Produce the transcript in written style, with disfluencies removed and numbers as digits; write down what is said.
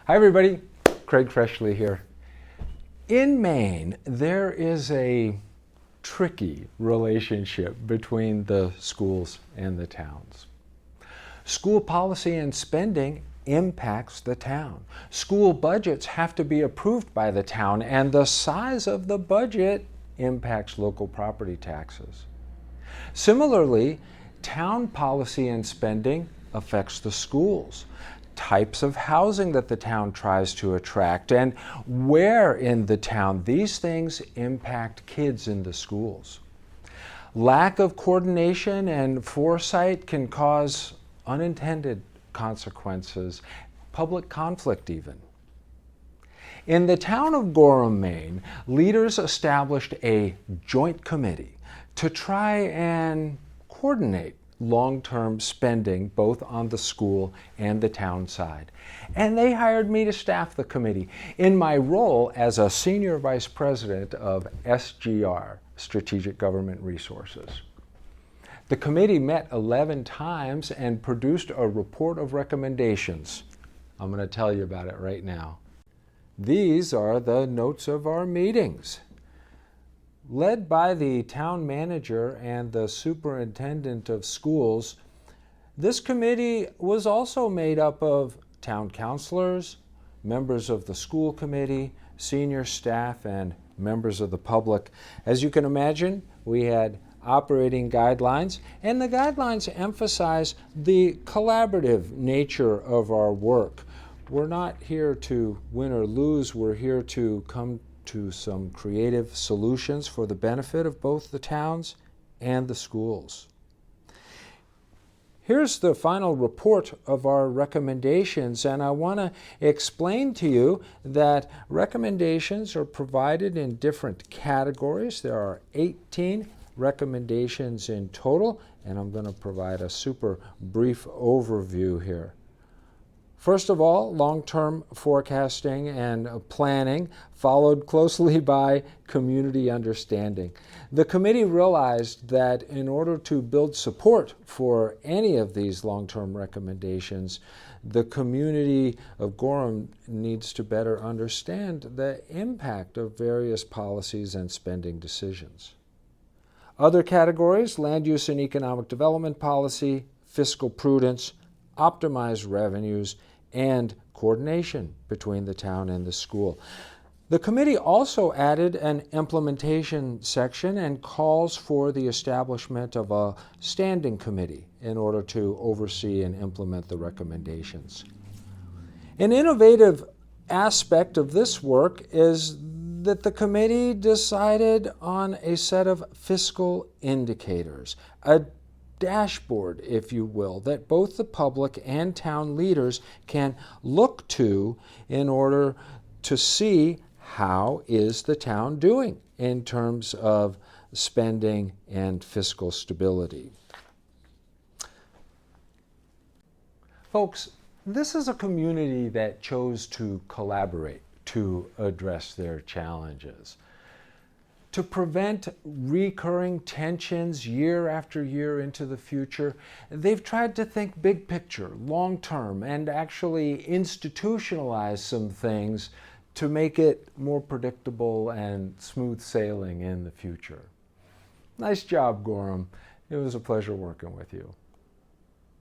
Hi everybody, Craig Freshley here. In Maine, there is a tricky relationship between the schools and the towns. School policy and spending impacts the town. School budgets have to be approved by the town, and the size of the budget impacts local property taxes. Similarly, town policy and spending affects the schools, types of housing that the town tries to attract, and where in the town. These things impact kids in the schools. Lack of coordination and foresight can cause unintended consequences, public conflict even. In the town of Gorham, Maine, leaders established a joint committee to try and coordinate long-term spending both on the school and the town side. And they hired me to staff the committee in my role as a senior vice president of SGR, Strategic Government Resources. The committee met 11 times and produced a report of recommendations. I'm going to tell you about it right now. These are the notes of our meetings. Led by the town manager and the superintendent of schools, this committee was also made up of town councilors, members of the school committee, senior staff, and members of the public. As you can imagine, we had operating guidelines, and the guidelines emphasize the collaborative nature of our work. We're not here to win or lose, we're here to come to some creative solutions for the benefit of both the towns and the schools. Here's the final report of our recommendations, and I want to explain to you that recommendations are provided in different categories. There are 18 recommendations in total, and I'm going to provide a super brief overview here. First of all, long-term forecasting and planning, followed closely by community understanding. The committee realized that in order to build support for any of these long-term recommendations, the community of Gorham needs to better understand the impact of various policies and spending decisions. Other categories: land use and economic development policy, fiscal prudence, optimize revenues, and coordination between the town and the school. The committee also added an implementation section and calls for the establishment of a standing committee in order to oversee and implement the recommendations. An innovative aspect of this work is that the committee decided on a set of fiscal indicators, a dashboard, if you will, that both the public and town leaders can look to in order to see how is the town doing in terms of spending and fiscal stability. Folks, this is a community that chose to collaborate to address their challenges. To prevent recurring tensions year after year into the future, they've tried to think big picture, long term, and actually institutionalize some things to make it more predictable and smooth sailing in the future. Nice job, Gorham. It was a pleasure working with you.